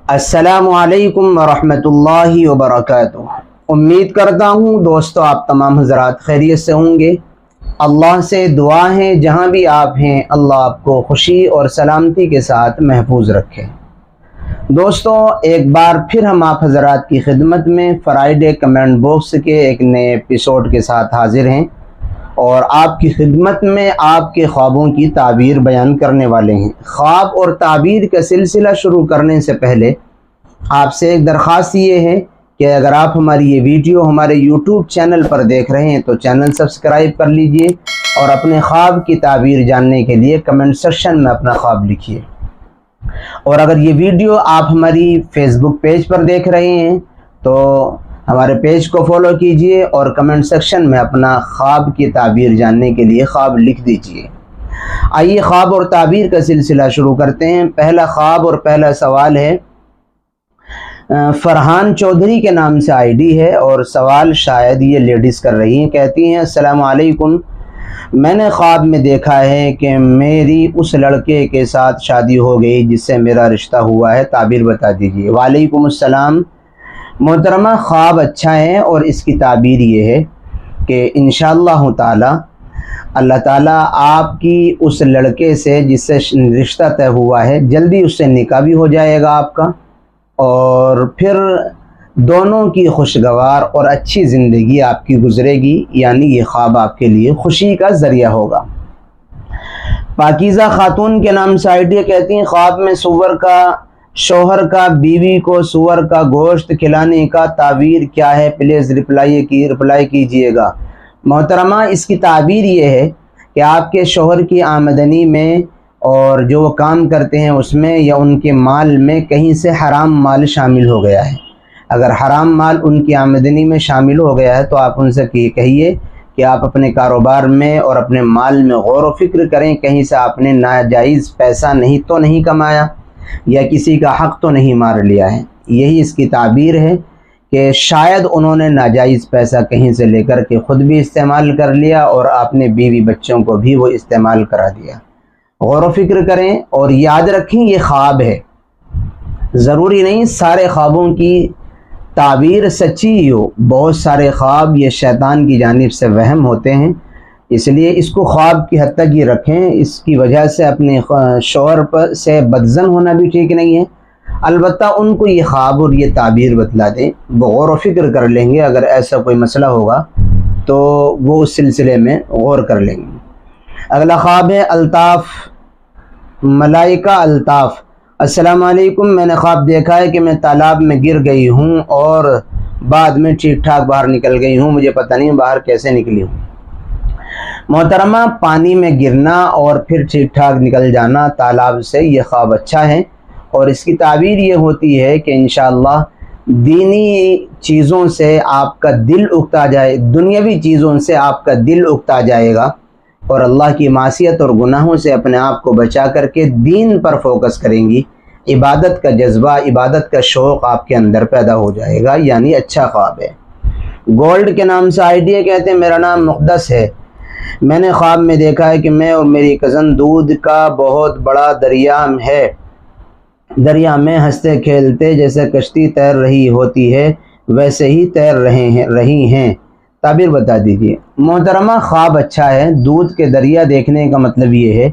अस्सलामु अलैकुम वरहमतुल्लाहि वबरकातुह। उम्मीद करता हूँ दोस्तों आप तमाम हज़रात खैरियत से होंगे। अल्लाह से दुआ है जहाँ भी आप हैं अल्लाह आपको खुशी और सलामती के साथ महफूज रखे। दोस्तों एक बार फिर हम आप हज़रात की खिदमत में फ्राइडे कमेंट बॉक्स के एक नए एपिसोड के साथ हाजिर हैं और आपकी खिदमत में आपके ख्वाबों की ताबीर बयान करने वाले हैं। ख्वाब और ताबीर का सिलसिला शुरू करने से पहले आपसे एक दरख्वास्त ये है कि अगर आप हमारी ये वीडियो हमारे YouTube चैनल पर देख रहे हैं तो चैनल सब्सक्राइब कर लीजिए और अपने ख्वाब की ताबीर जानने के लिए कमेंट सेक्शन में अपना ख्वाब लिखिए। और अगर ये वीडियो आप हमारी फेसबुक पेज पर देख रहे हैं तो हमारे पेज को फॉलो कीजिए और कमेंट सेक्शन में अपना ख्वाब की ताबीर जानने के लिए ख्वाब लिख दीजिए। आइए ख्वाब और ताबीर का सिलसिला शुरू करते हैं। पहला ख्वाब और पहला सवाल है, फरहान चौधरी के नाम से आईडी है और सवाल शायद ये लेडीज़ कर रही हैं। कहती हैं अस्सलाम वालेकुम, मैंने ख्वाब में देखा है कि मेरी उस लड़के के साथ शादी हो गई जिससे मेरा रिश्ता हुआ है, ताबीर बता दीजिए। वालेकुम अस्सलाम मोहतरमा, ख्वाब अच्छा है और इसकी ताबीर ये है कि इंशाअल्लाह ताला अल्लाह ताला आपकी उस लड़के से जिससे रिश्ता तय हुआ है जल्दी उससे निकाह भी हो जाएगा आपका और फिर दोनों की खुशगवार और अच्छी ज़िंदगी आपकी गुजरेगी, यानी ये ख्वाब आपके लिए खुशी का ज़रिया होगा। पाकीज़ा खातून के नाम से आइडिया कहती हैं ख्वाब में सुअर का शौहर का बीवी को सुअर का गोश्त खिलाने का ताबीर क्या है, प्लीज़ रिप्लाई कीजिएगा। मोहतरमा इसकी ताबीर ये है कि आपके शौहर की आमदनी में और जो वो काम करते हैं उसमें या उनके माल में कहीं से हराम माल शामिल हो गया है। अगर हराम माल उनकी आमदनी में शामिल हो गया है तो आप उनसे कहिए कि आप अपने कारोबार में और अपने माल में गौर व फिक्र करें, कहीं से आपने नाजायज़ पैसा नहीं कमाया या किसी का हक़ तो नहीं मार लिया है। यही इसकी ताबीर है कि शायद उन्होंने नाजायज़ पैसा कहीं से लेकर के ख़ुद भी इस्तेमाल कर लिया और आपने बीवी बच्चों को भी वो इस्तेमाल करा दिया। गौर व फिक्र करें और याद रखें ये ख्वाब है, ज़रूरी नहीं सारे ख्वाबों की ताबीर सच्ची ही हो। बहुत सारे ख्वाब ये शैतान की जानिब से वहम होते हैं, इसलिए इसको ख्वाब की हद तक ही रखें। इसकी वजह से अपने शौहर पर से बदज़न होना भी ठीक नहीं है। अलबत्ता उनको ये ख्वाब और ये ताबीर बतला दें, वो गौर व फिक्र कर लेंगे। अगर ऐसा कोई मसला होगा तो वो उस सिलसिले में गौर कर लेंगे। अगला ख्वाब है अल्ताफ़ मलाइका अल्ताफ़। अस्सलाम वालेकुम, मैंने ख्वाब देखा है कि मैं तालाब में गिर गई हूँ और बाद में ठीक ठाक बाहर निकल गई हूँ, मुझे पता नहीं बाहर कैसे निकली हूँ। मोहतरमा पानी में गिरना और फिर ठीक ठाक निकल जाना तालाब से, ये ख्वाब अच्छा है और इसकी ताबीर ये होती है कि इंशाअल्लाह दीनी चीज़ों से आपका दिल उकता जाए, दुनियावी चीज़ों से आपका दिल उकता जाएगा और अल्लाह की मासियत और गुनाहों से अपने आप को बचा करके दीन पर फोकस करेंगी। इबादत का जज्बा, इबादत का शौक़ आपके अंदर पैदा हो जाएगा, यानी अच्छा ख्वाब है। गोल्ड के नाम से आइडिया कहते हैं मेरा नाम मुक़द्दस है, मैंने ख्वाब में देखा है कि मैं और मेरी कज़न दूध का बहुत बड़ा दरिया में हंसते खेलते जैसे कश्ती तैर रही होती है वैसे ही तैर रही हैं, ताबीर बता दीजिए। मोहतरमा ख्वाब अच्छा है, दूध के दरिया देखने का मतलब ये है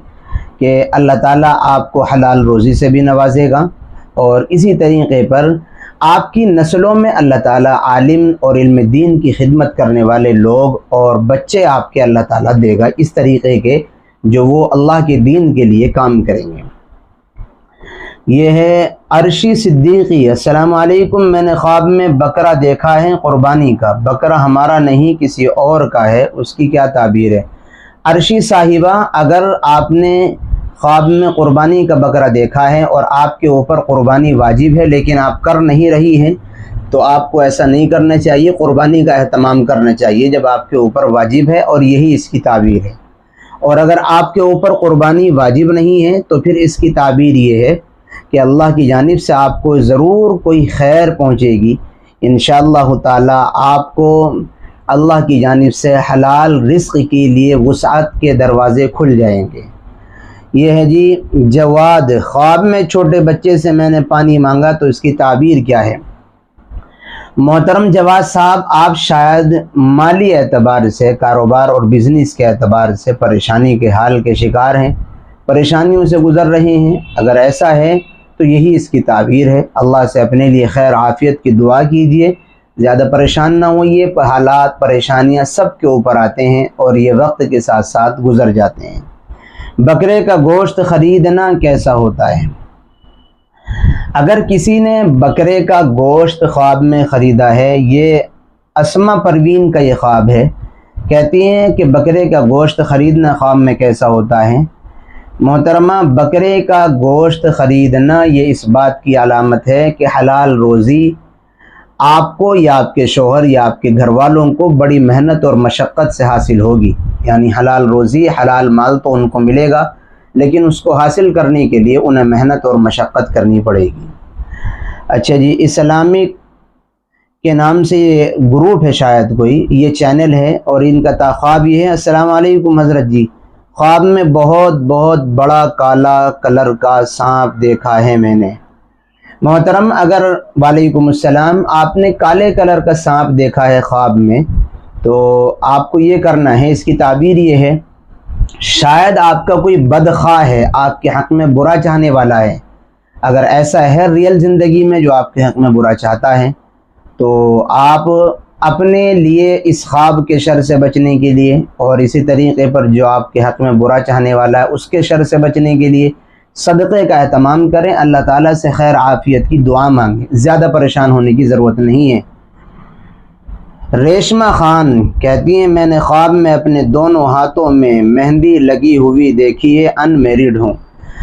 कि अल्लाह ताला आपको हलाल रोज़ी से भी नवाजेगा और इसी तरीक़े पर आपकी नस्लों में अल्लाह ताला आलिम और इल्म दीन की खिदमत करने वाले लोग और बच्चे आपके अल्लाह ताला देगा इस तरीक़े के जो वो अल्लाह के दीन के लिए काम करेंगे। ये है अर्शी सिद्दीकी। अस्सलाम वालेकुम, मैंने ख्वाब में बकरा देखा है क़ुरबानी का, बकरा हमारा नहीं किसी और का है, उसकी क्या ताबीर है? अर्शी साहिबा, अगर आपने ख्वाब में क़ुरबानी का बकरा देखा है और आपके ऊपर क़ुरबानी वाजिब है लेकिन आप कर नहीं रही हैं तो आपको ऐसा नहीं करना चाहिए, क़ुरबानी का एहतमाम करना चाहिए जब आपके ऊपर वाजिब है और यही इसकी ताबीर है। और अगर आपके ऊपर क़ुरबानी वाजिब नहीं है तो फिर इसकी ताबीर ये है कि अल्लाह की जानिब से आपको ज़रूर कोई खैर पहुँचेगी। इंशाअल्लाह ताला आपको अल्लाह की जानिब से हलाल रिज़्क़ के लिए वुसअत के दरवाज़े खुल जाएंगे। یہ ہے جی جواد، خواب میں چھوٹے بچے سے میں نے پانی مانگا تو اس کی تعبیر کیا ہے؟ محترم جواد صاحب، آپ شاید مالی اعتبار سے، کاروبار اور بزنس کے اعتبار سے پریشانی کے حال کے شکار ہیں، پریشانیوں سے گزر رہے ہیں۔ اگر ایسا ہے تو یہی اس کی تعبیر ہے۔ اللہ سے اپنے لیے خیر عافیت کی دعا کیجئے، زیادہ پریشان نہ ہوئیے۔ حالات، پریشانیاں سب کے اوپر آتے ہیں اور یہ وقت کے ساتھ ساتھ گزر جاتے ہیں۔ بکرے کا گوشت خریدنا کیسا ہوتا ہے؟ اگر کسی نے بکرے کا گوشت خواب میں خریدا ہے، یہ اسما پروین کا یہ خواب ہے، کہتی ہیں کہ بکرے کا گوشت خریدنا خواب میں کیسا ہوتا ہے؟ محترمہ، بکرے کا گوشت خریدنا یہ اس بات کی علامت ہے کہ حلال روزی آپ کو یا آپ کے شوہر یا آپ کے گھر والوں کو بڑی محنت اور مشقت سے حاصل ہوگی۔ یعنی حلال روزی، حلال مال تو ان کو ملے گا، لیکن اس کو حاصل کرنے کے لیے انہیں محنت اور مشقت کرنی پڑے گی۔ اچھا جی، اسلامک کے نام سے یہ گروپ ہے شاید کوئی، یہ چینل ہے، اور ان کا خواب یہ ہے: السلام علیکم حضرت جی، خواب میں بہت بڑا کالا کلر کا سانپ دیکھا ہے میں نے۔ محترم، اگر وعلیکم السلام، آپ نے کالے کلر کا سانپ دیکھا ہے خواب میں، تو آپ کو یہ کرنا ہے، اس کی تعبیر یہ ہے: شاید آپ کا کوئی بدخواہ ہے، آپ کے حق میں برا چاہنے والا ہے۔ اگر ایسا ہے ریئل زندگی میں جو آپ کے حق میں برا چاہتا ہے، تو آپ اپنے لیے اس خواب کے شر سے بچنے کے لیے، اور اسی طریقے پر جو آپ کے حق میں برا چاہنے والا ہے اس کے شر سے بچنے کے لیے صدقے کا اہتمام کریں، اللہ تعالیٰ سے خیر عافیت کی دعا مانگیں، زیادہ پریشان ہونے کی ضرورت نہیں ہے۔ ریشمہ خان کہتی ہیں: میں نے خواب میں اپنے دونوں ہاتھوں میں مہندی لگی ہوئی دیکھی ہے، ان میریڈ ہوں۔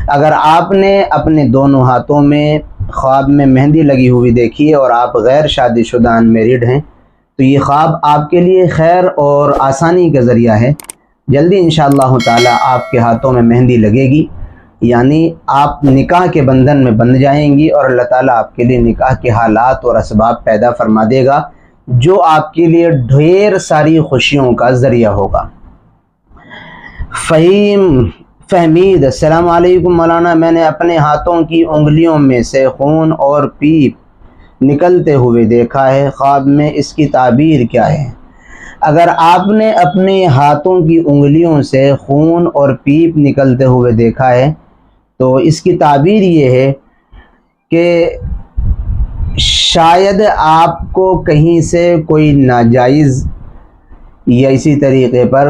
اگر آپ نے اپنے دونوں ہاتھوں میں خواب میں مہندی لگی ہوئی دیکھی ہے اور آپ غیر شادی شدہ ان میریڈ ہیں، تو یہ خواب آپ کے لیے خیر اور آسانی کا ذریعہ ہے۔ جلدی انشاءاللہ تعالی آپ کے ہاتھوں میں مہندی لگے گی، یعنی آپ نکاح کے بندھن میں بندھ جائیں گی، اور اللہ تعالیٰ آپ کے لیے نکاح کے حالات اور اسباب پیدا فرما دے گا، جو آپ کے لیے ڈھیر ساری خوشیوں کا ذریعہ ہوگا۔ فہمید: السلام علیکم مولانا، میں نے اپنے ہاتھوں کی انگلیوں میں سے خون اور پیپ نکلتے ہوئے دیکھا ہے، خواب میں اس کی تعبیر کیا ہے؟ اگر آپ نے اپنے ہاتھوں کی انگلیوں سے خون اور پیپ نکلتے ہوئے دیکھا ہے تو اس کی تعبیر یہ ہے کہ شاید آپ کو کہیں سے کوئی ناجائز یا اسی طریقے پر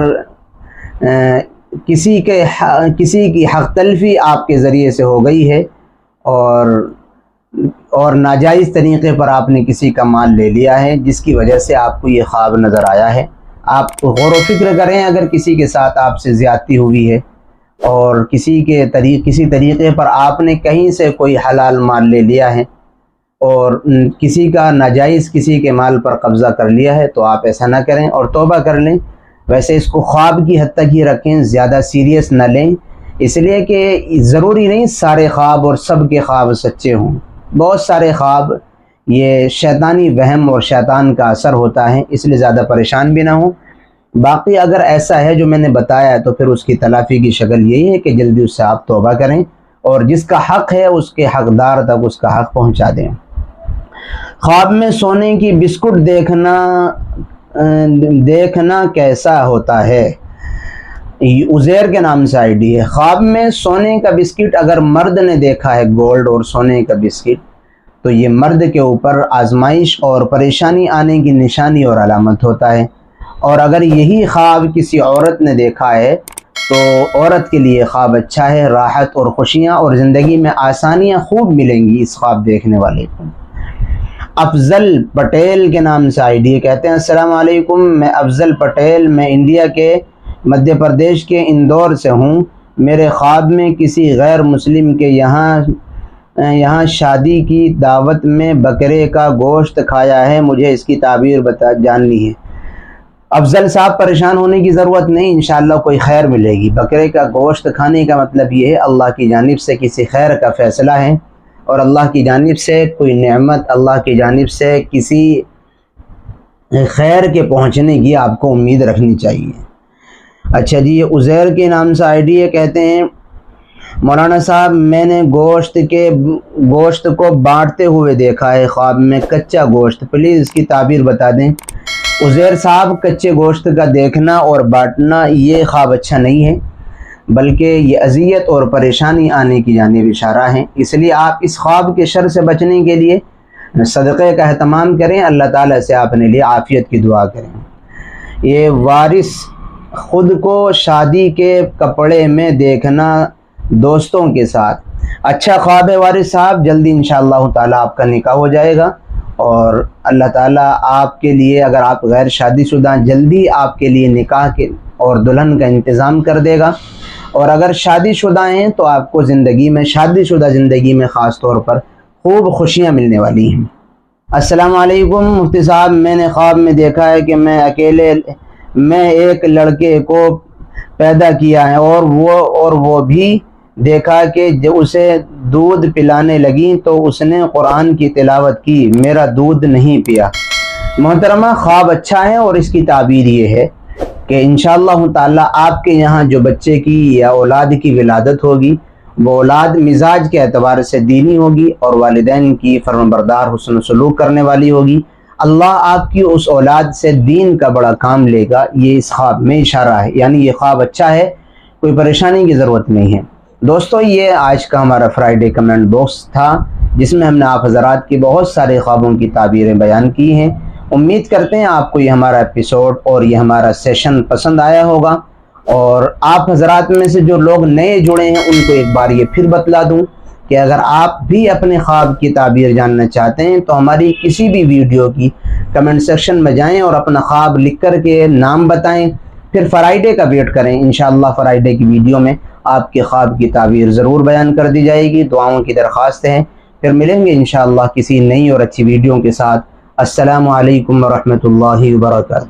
کسی کی حق تلفی آپ کے ذریعے سے ہو گئی ہے، اور ناجائز طریقے پر آپ نے کسی کا مال لے لیا ہے، جس کی وجہ سے آپ کو یہ خواب نظر آیا ہے۔ آپ غور و فکر کریں، اگر کسی کے ساتھ آپ سے زیادتی ہوئی ہے اور کسی طریقے پر آپ نے کہیں سے کوئی حلال مال لے لیا ہے اور کسی کا ناجائز کسی کے مال پر قبضہ کر لیا ہے، تو آپ ایسا نہ کریں اور توبہ کر لیں۔ ویسے اس کو خواب کی حد تک ہی رکھیں، زیادہ سیریس نہ لیں، اس لیے کہ ضروری نہیں سارے خواب اور سب کے خواب سچے ہوں۔ بہت سارے خواب یہ شیطانی وہم اور شیطان کا اثر ہوتا ہے، اس لیے زیادہ پریشان بھی نہ ہوں۔ باقی اگر ایسا ہے جو میں نے بتایا ہے تو پھر اس کی تلافی کی شکل یہی ہے کہ جلدی اس سے آپ توبہ کریں اور جس کا حق ہے اس کے حقدار تک اس کا حق پہنچا دیں۔ خواب میں سونے کی بسکٹ دیکھنا کیسا ہوتا ہے؟ عزیر کے نام سے آئی ڈی ہے۔ خواب میں سونے کا بسکٹ اگر مرد نے دیکھا ہے، گولڈ اور سونے کا بسکٹ، تو یہ مرد کے اوپر آزمائش اور پریشانی آنے کی نشانی اور علامت ہوتا ہے، اور اگر یہی خواب کسی عورت نے دیکھا ہے تو عورت کے لیے خواب اچھا ہے، راحت اور خوشیاں اور زندگی میں آسانیاں خوب ملیں گی اس خواب دیکھنے والے کو۔ افضل پٹیل کے نام سے آئی ڈی کہتے ہیں: السلام علیکم، میں افضل پٹیل، میں انڈیا کے مدھیہ پردیش کے اندور سے ہوں۔ میرے خواب میں کسی غیر مسلم کے یہاں شادی کی دعوت میں بکرے کا گوشت کھایا ہے، مجھے اس کی تعبیر جاننی ہے۔ افضل صاحب، پریشان ہونے کی ضرورت نہیں، انشاءاللہ کوئی خیر ملے گی۔ بکرے کا گوشت کھانے کا مطلب یہ ہے اللہ کی جانب سے کسی خیر کا فیصلہ ہے، اور اللہ کی جانب سے کوئی نعمت، اللہ کی جانب سے کسی خیر کے پہنچنے کی آپ کو امید رکھنی چاہیے۔ اچھا جی، یہ عزیر کے نام سے آئی ڈی ہے، کہتے ہیں मौलाना साहब मैंने गोश्त को बांटते हुए देखा है ख्वाब में, कच्चा गोश्त, प्लीज़ इसकी ताबीर बता दें। उज़ैर साहब कच्चे गोश्त का देखना और बांटना ये ख्वाब अच्छा नहीं है, बल्कि ये अज़ियत और परेशानी आने की जानिब इशारा है। इसलिए आप इस ख्वाब के शर से बचने के लिए सदक़े का एहतमाम करें, अल्लाह ताला से अपने लिए आफ़ियत की दुआ करें। ये वारिस ख़ुद को शादी के कपड़े में देखना दोस्तों के साथ, अच्छा ख्वाब है वारिस साहब, जल्दी इंशाअल्लाह ताला आपका निकाह हो जाएगा और अल्लाह ताला आपके लिए, अगर आप गैर शादीशुदा, जल्दी आपके लिए निकाह के और दुल्हन का इंतज़ाम कर देगा। और अगर शादीशुदा हैं तो आपको ज़िंदगी में, शादीशुदा ज़िंदगी में ख़ास तौर पर खूब खुशियाँ मिलने वाली हैं। अस्सलाम वालेकुम मुफ्ती साहब, मैंने ख्वाब में देखा है कि मैं एक लड़के को पैदा किया है और वो भी देखा कि जब उसे दूध पिलाने लगी तो उसने कुरान की तिलावत की, मेरा दूध नहीं पिया। मोहतरमा ख्वाब अच्छा है और इसकी ताबीर ये है कि इंशाअल्लाह ताला आपके यहाँ जो बच्चे की या औलाद की विलादत होगी वो औलाद मिजाज के एतबार से दीनी होगी और वालिदैन की फर्मबरदार हुस्न सलूक करने वाली होगी। अल्लाह आपकी उस औलाद से दीन का बड़ा काम लेगा, ये इस ख्वाब में इशारा है, यानी ये ख्वाब अच्छा है, कोई परेशानी की ज़रूरत नहीं है। दोस्तों ये आज का हमारा फ्राइडे कमेंट बॉक्स था जिसमें हमने आप हज़रात की बहुत सारे ख्वाबों की ताबीरें बयान की हैं। उम्मीद करते हैं आपको ये हमारा एपिसोड और ये हमारा सेशन पसंद आया होगा। और आप हज़रात में से जो लोग नए जुड़े हैं उनको एक बार ये फिर बतला दूं कि अगर आप भी अपने ख्वाब की ताबीर जानना चाहते हैं तो हमारी किसी भी वीडियो की कमेंट सेक्शन में जाएं और अपना ख्वाब लिख कर के नाम बताएं, फिर फ्राइडे का वेट करें। इंशाअल्लाह फ्राइडे की वीडियो में आपके ख्वाब की ताबीर ज़रूर बयान कर दी जाएगी। दुआओं की दरख्वास्त है। फिर मिलेंगे इंशाअल्लाह किसी नई और अच्छी वीडियो के साथ। अस्सलामु अलैकुम व रहमतुल्लाहि व बरकातहू।